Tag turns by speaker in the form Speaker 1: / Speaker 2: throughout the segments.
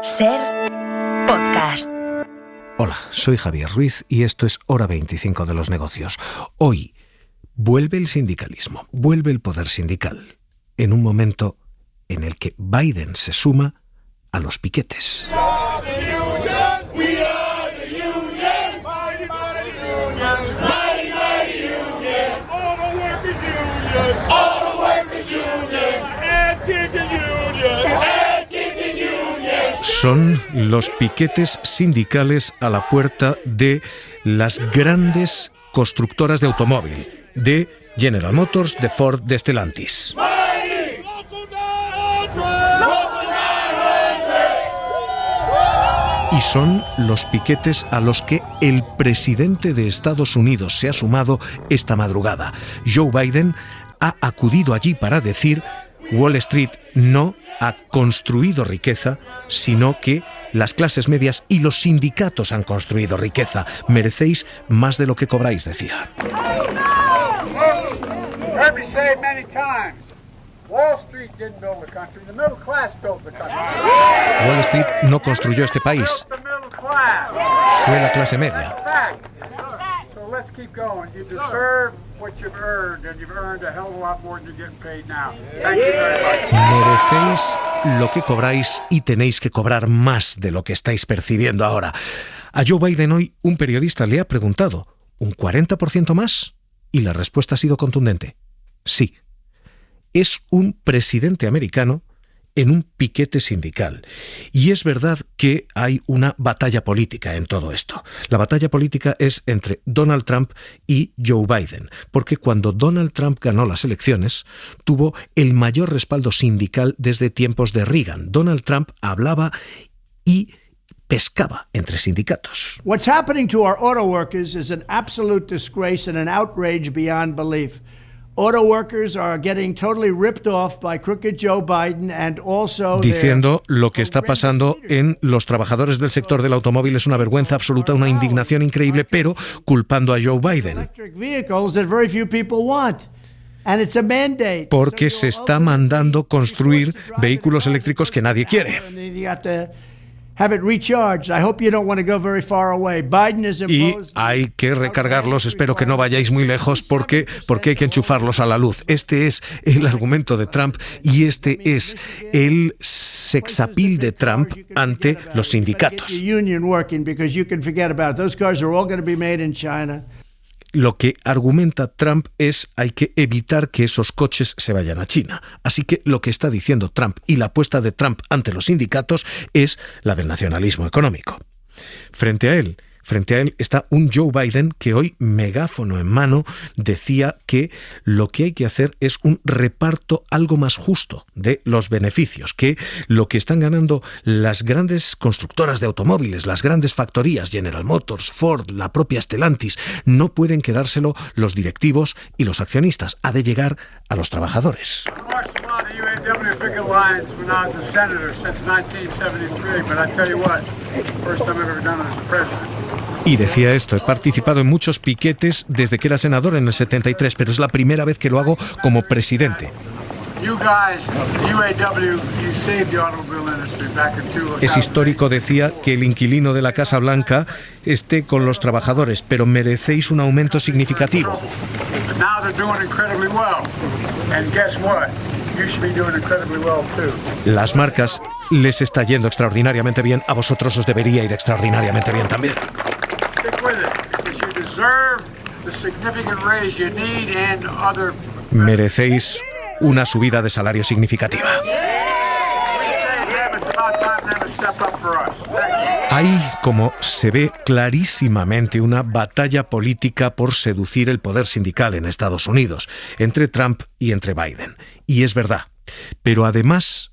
Speaker 1: SER Podcast.
Speaker 2: Hola, soy Javier Ruiz y esto es Hora 25 de los negocios. Hoy vuelve el sindicalismo, vuelve el poder sindical, en un momento en el que Biden se suma a los piquetes. Son los piquetes sindicales a la puerta de las grandes constructoras de automóvil, de General Motors, de Ford, de Stellantis. Y son los piquetes a los que el presidente de Estados Unidos se ha sumado esta madrugada. Joe Biden ha acudido allí para decir: Wall Street no ha construido riqueza, sino que las clases medias y los sindicatos han construido riqueza. Merecéis más de lo que cobráis, decía. Wall Street no construyó este país. Fue la clase media. Merecéis lo que cobráis y tenéis que cobrar más de lo que estáis percibiendo ahora. A Joe Biden hoy un periodista le ha preguntado: ¿un 40% más? Y la respuesta ha sido contundente: sí. Es un presidente americano en un piquete sindical. Y es verdad que hay una batalla política en todo esto. La batalla política es entre Donald Trump y Joe Biden, porque cuando Donald Trump ganó las elecciones, tuvo el mayor respaldo sindical desde tiempos de Reagan. Donald Trump hablaba y pescaba entre sindicatos.
Speaker 3: What's happening to our auto workers is an absolute disgrace and an outrage beyond belief. Auto workers are getting totally ripped off by crooked Joe Biden and also
Speaker 2: diciendo lo que está pasando en los trabajadores del sector del automóvil es una vergüenza absoluta, una indignación increíble, pero culpando a Joe Biden. Porque se está mandando construir vehículos eléctricos que nadie quiere. Y hay que recargarlos, espero que no vayáis muy lejos porque hay que enchufarlos a la luz. Este es el argumento de Trump y este es el sexapil de Trump ante los sindicatos. Lo que argumenta Trump es: hay que evitar que esos coches se vayan a China. Así que lo que está diciendo Trump y la apuesta de Trump ante los sindicatos es la del nacionalismo económico. Frente a él está un Joe Biden que hoy, megáfono en mano, decía que lo que hay que hacer es un reparto algo más justo de los beneficios, que lo que están ganando las grandes constructoras de automóviles, las grandes factorías, General Motors, Ford, la propia Stellantis, no pueden quedárselo los directivos y los accionistas, ha de llegar a los trabajadores. Y decía esto: he participado en muchos piquetes desde que era senador en el 73, pero es la primera vez que lo hago como presidente. Es histórico, decía, que el inquilino de la Casa Blanca esté con los trabajadores, pero merecéis un aumento significativo. Las marcas les está yendo extraordinariamente bien, a vosotros os debería ir extraordinariamente bien también. Merecéis una subida de salario significativa. Hay, como se ve clarísimamente, una batalla política por seducir el poder sindical en Estados Unidos, entre Trump y entre Biden. Y es verdad. Pero además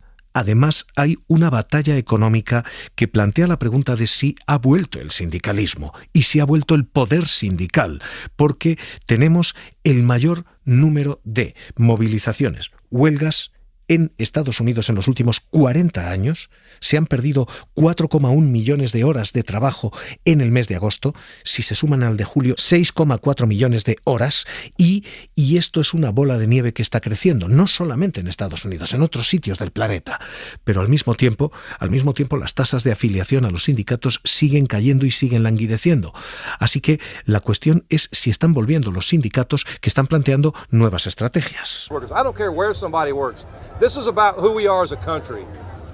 Speaker 2: hay una batalla económica que plantea la pregunta de si ha vuelto el sindicalismo y si ha vuelto el poder sindical, porque tenemos el mayor número de movilizaciones, huelgas en Estados Unidos en los últimos 40 años. Se han perdido 4,1 millones de horas de trabajo en el mes de agosto. Si se suman al de julio, 6,4 millones de horas. Y esto es una bola de nieve que está creciendo, no solamente en Estados Unidos, en otros sitios del planeta. Pero al mismo tiempo, las tasas de afiliación a los sindicatos siguen cayendo y siguen languideciendo. Así que la cuestión es si están volviendo los sindicatos que están planteando nuevas estrategias.
Speaker 4: This is about who we are as a country.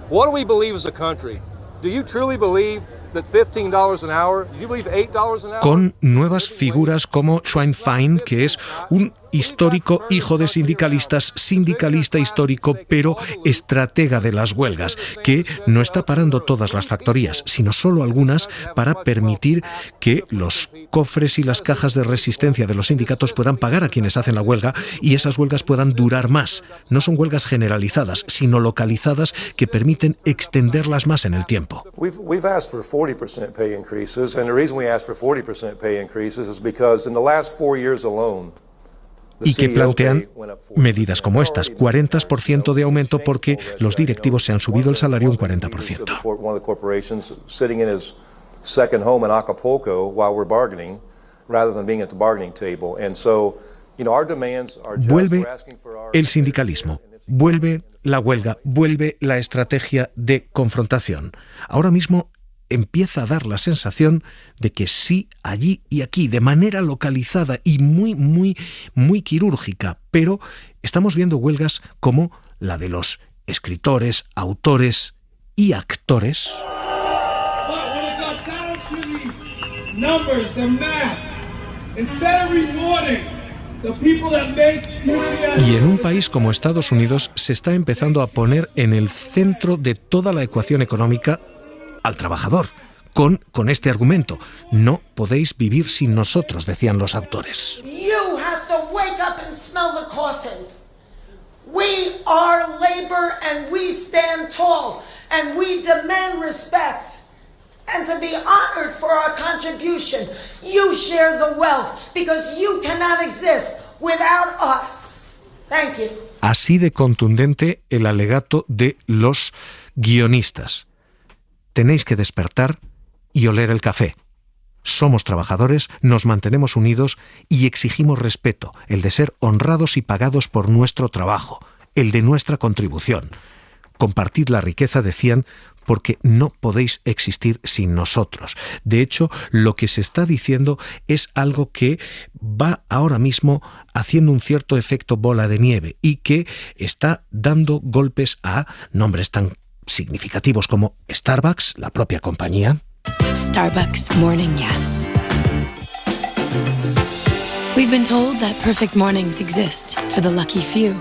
Speaker 4: What do we believe as a country? Do you truly believe that $15 an hour? Do you believe $8 an hour?
Speaker 2: Con nuevas figuras como Schwein Fein, que es un histórico hijo de sindicalistas, sindicalista histórico, pero estratega de las huelgas, que no está parando todas las factorías, sino solo algunas, para permitir que los cofres y las cajas de resistencia de los sindicatos puedan pagar a quienes hacen la huelga y esas huelgas puedan durar más. No son huelgas generalizadas, sino localizadas que permiten extenderlas más en el tiempo.
Speaker 4: We've asked for 40% pay increases, and the reason we asked for 40% pay increases is because in the last 4 years alone,
Speaker 2: y que plantean medidas como estas, 40% de aumento porque los directivos se han subido el salario un 40%. Vuelve el sindicalismo, vuelve la huelga, vuelve la estrategia de confrontación. Ahora mismo empieza a dar la sensación de que sí, allí y aquí, de manera localizada y muy quirúrgica, pero estamos viendo huelgas como la de los escritores, autores y actores. Y en un país como Estados Unidos se está empezando a poner en el centro de toda la ecuación económica al trabajador, con este argumento: no podéis vivir sin nosotros, decían los autores.
Speaker 5: You have to wake up and smell the coffee. We are labor and we stand tall and we demand respect and to be honored for our contribution. You share the wealth because you cannot exist without us. Thank you.
Speaker 2: Así de contundente el alegato de los guionistas. Tenéis que despertar y oler el café. Somos trabajadores, nos mantenemos unidos y exigimos respeto, el de ser honrados y pagados por nuestro trabajo, el de nuestra contribución. Compartid la riqueza, decían, porque no podéis existir sin nosotros. De hecho, lo que se está diciendo es algo que va ahora mismo haciendo un cierto efecto bola de nieve y que está dando golpes a nombres tan significativos como Starbucks, la propia compañía.
Speaker 1: Starbucks Morning Yes. We've been told that perfect mornings exist for the lucky few.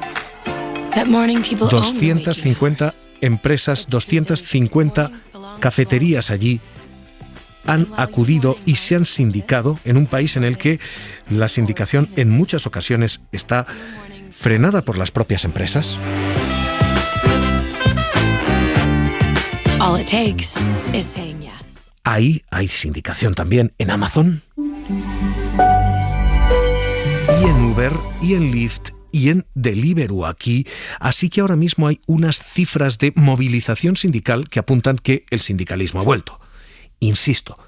Speaker 1: That morning people own the waking
Speaker 2: 250
Speaker 1: hours.
Speaker 2: empresas, 250 cafeterías allí han acudido y se han sindicado en un país en el que la sindicación en muchas ocasiones está frenada por las propias empresas.
Speaker 1: All it takes is saying yes.
Speaker 2: Ahí hay sindicación también en Amazon, y en Uber, y en Lyft, y en Deliveroo aquí. Así que ahora mismo hay unas cifras de movilización sindical que apuntan que el sindicalismo ha vuelto. Insisto,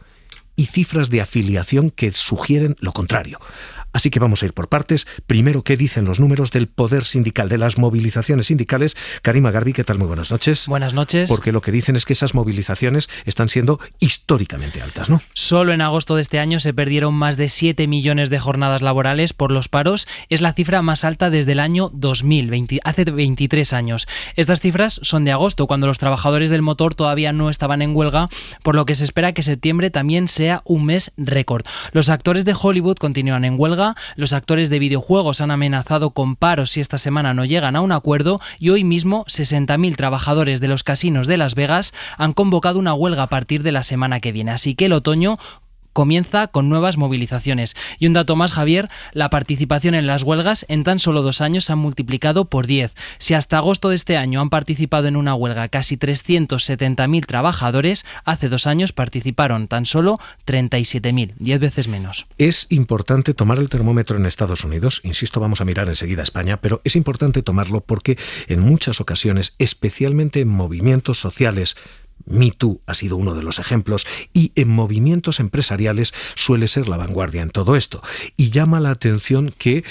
Speaker 2: y cifras de afiliación que sugieren lo contrario. Así que vamos a ir por partes. Primero, ¿qué dicen los números del poder sindical, de las movilizaciones sindicales? Karima Garbi, ¿qué tal? Muy buenas noches.
Speaker 6: Buenas noches.
Speaker 2: Porque lo que dicen es que esas movilizaciones están siendo históricamente altas, ¿no?
Speaker 6: Solo en agosto de este año se perdieron más de 7 millones de jornadas laborales por los paros. Es la cifra más alta desde el año 2000, hace 23 años. Estas cifras son de agosto, cuando los trabajadores del motor todavía no estaban en huelga, por lo que se espera que septiembre también sea un mes récord. Los actores de Hollywood continúan en huelga. Los actores de videojuegos han amenazado con paros si esta semana no llegan a un acuerdo, y hoy mismo 60.000 trabajadores de los casinos de Las Vegas han convocado una huelga a partir de la semana que viene. Así que el otoño comienza con nuevas movilizaciones. Y un dato más, Javier, la participación en las huelgas en tan solo 2 años se ha multiplicado por 10. Si hasta agosto de este año han participado en una huelga casi 370.000 trabajadores, hace 2 años participaron tan solo 37.000, 10 veces menos.
Speaker 2: Es importante tomar el termómetro en Estados Unidos, insisto, vamos a mirar enseguida a España, pero es importante tomarlo porque en muchas ocasiones, especialmente en movimientos sociales, Me Too ha sido uno de los ejemplos, y en movimientos empresariales suele ser la vanguardia en todo esto. Y llama la atención que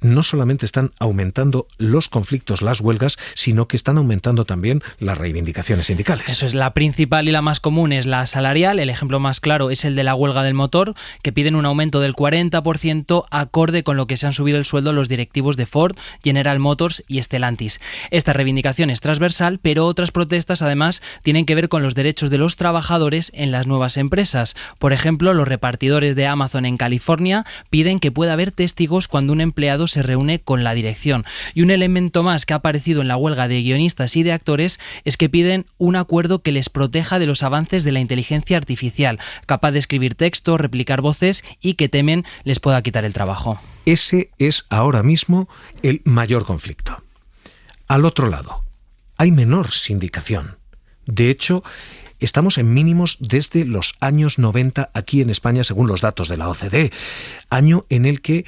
Speaker 2: no solamente están aumentando los conflictos, las huelgas, sino que están aumentando también las reivindicaciones sindicales.
Speaker 6: Eso es, la principal y la más común es la salarial. El ejemplo más claro es el de la huelga del motor, que piden un aumento del 40% acorde con lo que se han subido el sueldo los directivos de Ford, General Motors y Stellantis. Esta reivindicación es transversal, pero otras protestas además tienen que ver con los derechos de los trabajadores en las nuevas empresas. Por ejemplo, los repartidores de Amazon en California piden que pueda haber testigos cuando un empleado se reúne con la dirección. Y un elemento más que ha aparecido en la huelga de guionistas y de actores es que piden un acuerdo que les proteja de los avances de la inteligencia artificial, capaz de escribir texto, replicar voces, y que temen les pueda quitar el trabajo.
Speaker 2: Ese es ahora mismo el mayor conflicto. Al otro lado, hay menor sindicación. De hecho, estamos en mínimos desde los años 90 aquí en España, según los datos de la OCDE, año en el que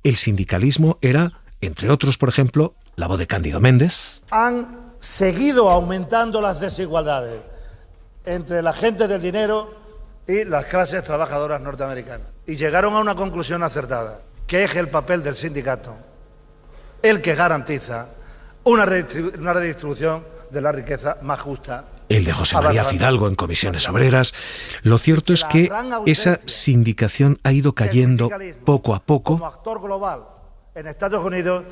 Speaker 2: el sindicalismo era, entre otros, por ejemplo, la voz de Cándido Méndez.
Speaker 7: Han seguido aumentando las desigualdades entre la gente del dinero y las clases trabajadoras norteamericanas. Y llegaron a una conclusión acertada, que es el papel del sindicato el que garantiza una redistribución de la riqueza más justa.
Speaker 2: El de José María Fidalgo en Comisiones Obreras. Lo cierto es que esa sindicación ha ido cayendo poco a poco.
Speaker 7: Como actor global en Estados Unidos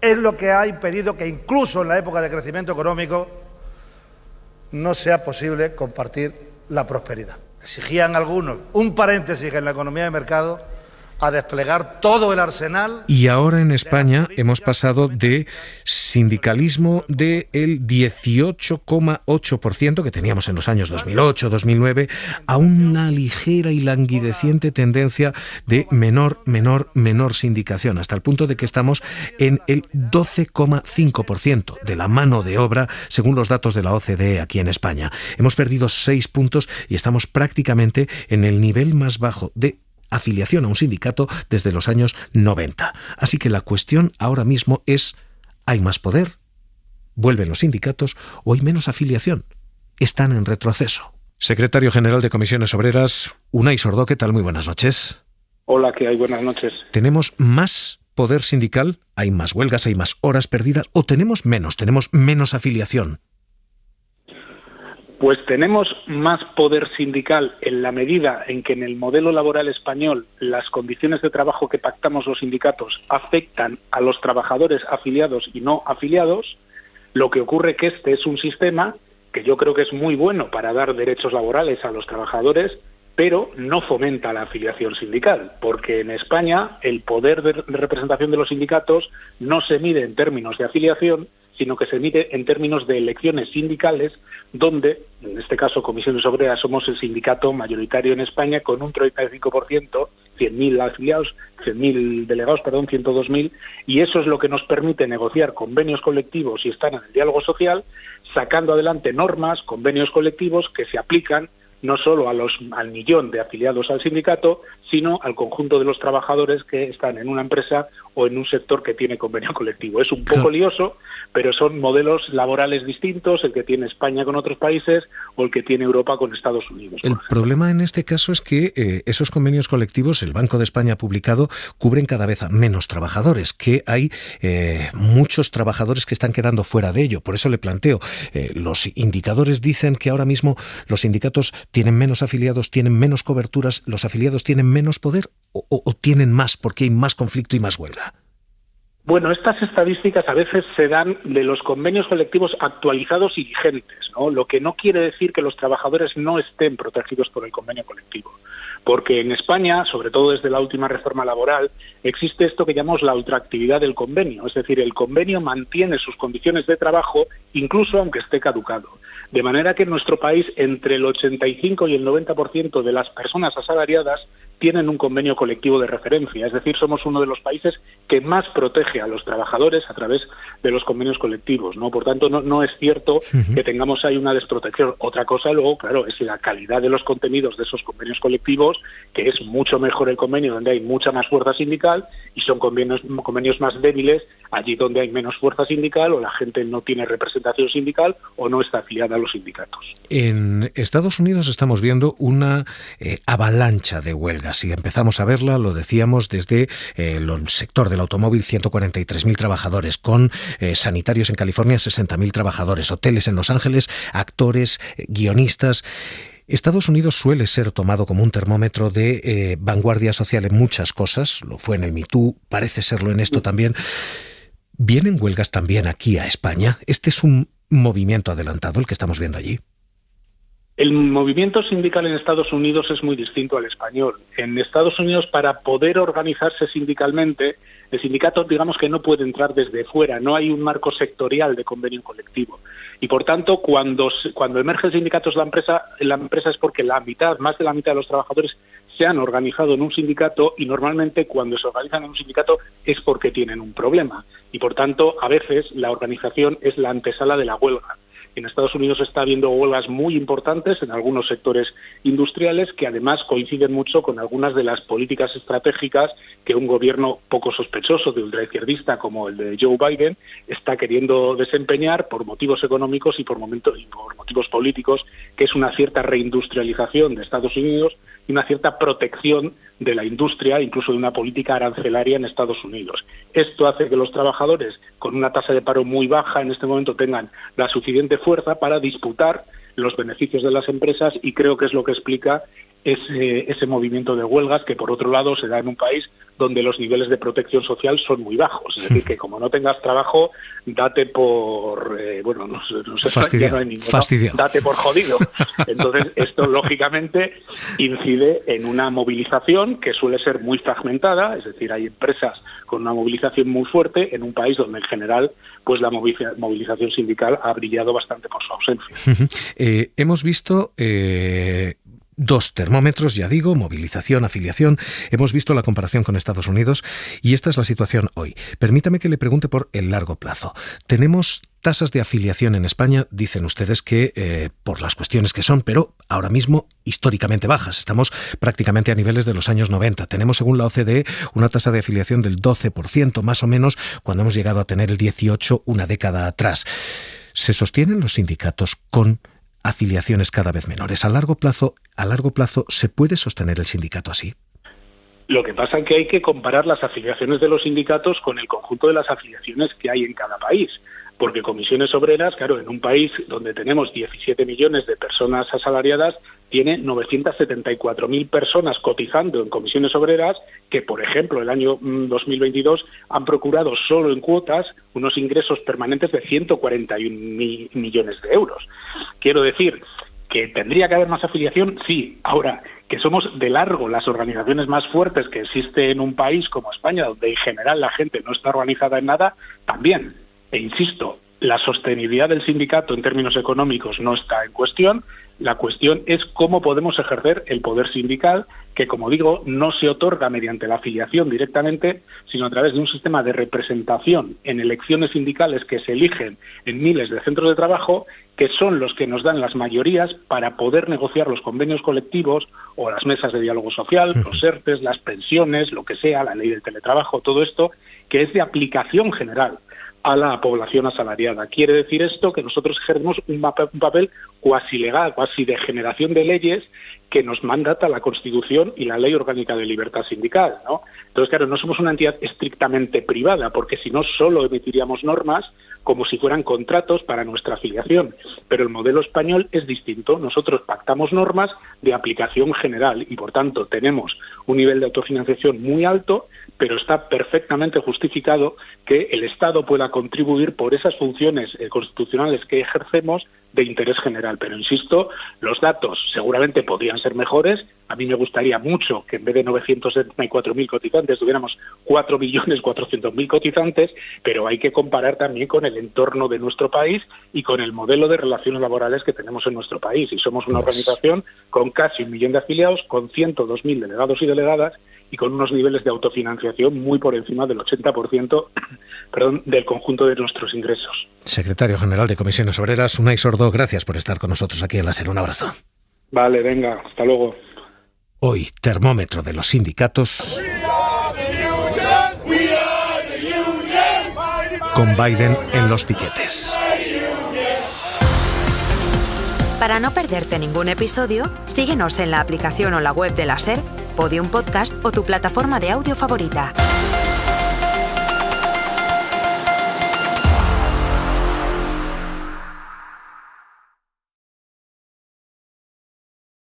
Speaker 7: es lo que ha impedido que incluso en la época de crecimiento económico no sea posible compartir la prosperidad. Exigían algunos un paréntesis en la economía de mercado a desplegar todo el arsenal.
Speaker 2: Y ahora en España hemos pasado de sindicalismo del 18,8% que teníamos en los años 2008-2009 a una ligera y languideciente tendencia de menor sindicación, hasta el punto de que estamos en el 12,5% de la mano de obra, según los datos de la OCDE aquí en España. Hemos perdido 6 puntos y estamos prácticamente en el nivel más bajo de afiliación a un sindicato desde los años 90. Así que la cuestión ahora mismo es: ¿hay más poder? ¿Vuelven los sindicatos o hay menos afiliación? Están en retroceso. Secretario General de Comisiones Obreras, Unai Sordo, ¿qué tal? Muy buenas noches.
Speaker 8: Hola, ¿qué hay? Buenas noches.
Speaker 2: ¿Tenemos más poder sindical? ¿Hay más huelgas? ¿Hay más horas perdidas? ¿O tenemos menos afiliación?
Speaker 8: Pues tenemos más poder sindical en la medida en que en el modelo laboral español las condiciones de trabajo que pactamos los sindicatos afectan a los trabajadores afiliados y no afiliados. Lo que ocurre que este es un sistema que yo creo que es muy bueno para dar derechos laborales a los trabajadores, pero no fomenta la afiliación sindical, porque en España el poder de representación de los sindicatos no se mide en términos de afiliación, sino que se mide en términos de elecciones sindicales, donde, en este caso Comisiones Obreras, somos el sindicato mayoritario en España con un 35%, 100.000 afiliados, 100.000 delegados, 102.000, y eso es lo que nos permite negociar convenios colectivos y estar en el diálogo social, sacando adelante normas, convenios colectivos que se aplican no solo al millón de afiliados al sindicato, sino al conjunto de los trabajadores que están en una empresa o en un sector que tiene convenio colectivo. Es un poco lioso, pero son modelos laborales distintos, el que tiene España con otros países o el que tiene Europa con Estados Unidos.
Speaker 2: El problema en este caso es que esos convenios colectivos, el Banco de España ha publicado, cubren cada vez a menos trabajadores, que hay muchos trabajadores que están quedando fuera de ello. Por eso le planteo, los indicadores dicen que ahora mismo los sindicatos tienen menos afiliados, tienen menos coberturas, los afiliados tienen menos poder o tienen más porque hay más conflicto y más huelga.
Speaker 8: Bueno, estas estadísticas a veces se dan de los convenios colectivos actualizados y vigentes, ¿no? Lo que no quiere decir que los trabajadores no estén protegidos por el convenio colectivo. Porque en España, sobre todo desde la última reforma laboral, existe esto que llamamos la ultraactividad del convenio. Es decir, el convenio mantiene sus condiciones de trabajo incluso aunque esté caducado. De manera que en nuestro país entre el 85 y el 90% de las personas asalariadas tienen un convenio colectivo de referencia. Es decir, somos uno de los países que más protege a los trabajadores a través de los convenios colectivos, ¿no? Por tanto, no es cierto que tengamos ahí una desprotección. Otra cosa, luego, claro, es la calidad de los contenidos de esos convenios colectivos, que es mucho mejor el convenio donde hay mucha más fuerza sindical, y son convenios más débiles allí donde hay menos fuerza sindical o la gente no tiene representación sindical o no está afiliada a los sindicatos.
Speaker 2: En Estados Unidos estamos viendo una avalancha de huelgas y empezamos a verla, lo decíamos, desde el sector del automóvil, 143.000 trabajadores, con sanitarios en California, 60.000 trabajadores, hoteles en Los Ángeles, actores, guionistas. Estados Unidos suele ser tomado como un termómetro de vanguardia social en muchas cosas, lo fue en el Me Too, parece serlo en esto también. ¿Vienen huelgas también aquí a España? ¿Este es un movimiento adelantado el que estamos viendo allí?
Speaker 8: El movimiento sindical en Estados Unidos es muy distinto al español. En Estados Unidos, para poder organizarse sindicalmente, el sindicato, digamos que no puede entrar desde fuera, no hay un marco sectorial de convenio colectivo. Y por tanto, cuando emergen sindicatos en la empresa es porque más de la mitad de los trabajadores se han organizado en un sindicato, y normalmente cuando se organizan en un sindicato es porque tienen un problema. Y por tanto, a veces la organización es la antesala de la huelga. En Estados Unidos está habiendo huelgas muy importantes en algunos sectores industriales que además coinciden mucho con algunas de las políticas estratégicas que un gobierno poco sospechoso de ultraizquierdista como el de Joe Biden está queriendo desempeñar por motivos económicos y por motivos políticos, que es una cierta reindustrialización de Estados Unidos y una cierta protección de la industria, incluso de una política arancelaria en Estados Unidos. Esto hace que los trabajadores, con una tasa de paro muy baja en este momento, tengan la suficiente fuerza para disputar los beneficios de las empresas, y creo que es lo que explica ese movimiento de huelgas, que por otro lado se da en un país donde los niveles de protección social son muy bajos. Es decir, que como no tengas trabajo, date por... no sé,
Speaker 2: fastidiado,
Speaker 8: ya no hay ninguno, date por jodido. Entonces, esto lógicamente incide en una movilización que suele ser muy fragmentada, es decir, hay empresas con una movilización muy fuerte en un país donde en general pues la movilización sindical ha brillado bastante por su ausencia.
Speaker 2: Hemos visto... dos termómetros, ya digo, movilización, afiliación. Hemos visto la comparación con Estados Unidos y esta es la situación hoy. Permítame que le pregunte por el largo plazo. Tenemos tasas de afiliación en España, dicen ustedes que por las cuestiones que son, pero ahora mismo históricamente bajas. Estamos prácticamente a niveles de los años 90. Tenemos, según la OCDE, una tasa de afiliación del 12%, más o menos, cuando hemos llegado a tener el 18% una década atrás. ¿Se sostienen los sindicatos con afiliaciones cada vez menores? ¿A largo plazo se puede sostener el sindicato así?
Speaker 8: Lo que pasa es que hay que comparar las afiliaciones de los sindicatos con el conjunto de las afiliaciones que hay en cada país. Porque Comisiones Obreras, claro, en un país donde tenemos 17 millones de personas asalariadas, tiene 974.000 personas cotizando en Comisiones Obreras que, por ejemplo, el año 2022 han procurado solo en cuotas unos ingresos permanentes de 141.000 millones de euros. Quiero decir que tendría que haber más afiliación, sí. Ahora, que somos de largo las organizaciones más fuertes que existe en un país como España, donde en general la gente no está organizada en nada, también. E insisto, la sostenibilidad del sindicato en términos económicos no está en cuestión. La cuestión es cómo podemos ejercer el poder sindical, que, como digo, no se otorga mediante la afiliación directamente, sino a través de un sistema de representación en elecciones sindicales que se eligen en miles de centros de trabajo, que son los que nos dan las mayorías para poder negociar los convenios colectivos o las mesas de diálogo social, los ERTES, las pensiones, lo que sea, la ley del teletrabajo, todo esto, que es de aplicación general. a la población asalariada. Quiere decir esto que nosotros ejercemos un papel cuasi legal, cuasi de generación de leyes que nos mandata la Constitución y la Ley Orgánica de Libertad Sindical, ¿no? Entonces, claro, no somos una entidad estrictamente privada, porque si no solo emitiríamos normas como si fueran contratos para nuestra afiliación. Pero el modelo español es distinto. Nosotros pactamos normas de aplicación general y, por tanto, tenemos un nivel de autofinanciación muy alto, pero está perfectamente justificado que el Estado pueda contribuir por esas funciones constitucionales que ejercemos de interés general. Pero, insisto, los datos seguramente podrían ser mejores. A mí me gustaría mucho que en vez de 974.000 cotizantes tuviéramos 4.400.000 cotizantes, pero hay que comparar también con el entorno de nuestro país y con el modelo de relaciones laborales que tenemos en nuestro país. Y somos una organización con casi 1 millón de afiliados, con 102.000 delegados y delegadas y con unos niveles de autofinanciación muy por encima del 80% del conjunto de nuestros ingresos.
Speaker 2: Secretario General de Comisiones Obreras, Unai Sordo, gracias por estar con nosotros aquí en la SER. Un abrazo.
Speaker 8: Vale, venga, hasta luego.
Speaker 2: Hoy, termómetro de los sindicatos con Biden en los piquetes.
Speaker 9: Para no perderte ningún episodio, síguenos en la aplicación o la web de la SER, Podium Podcast o tu plataforma de audio favorita.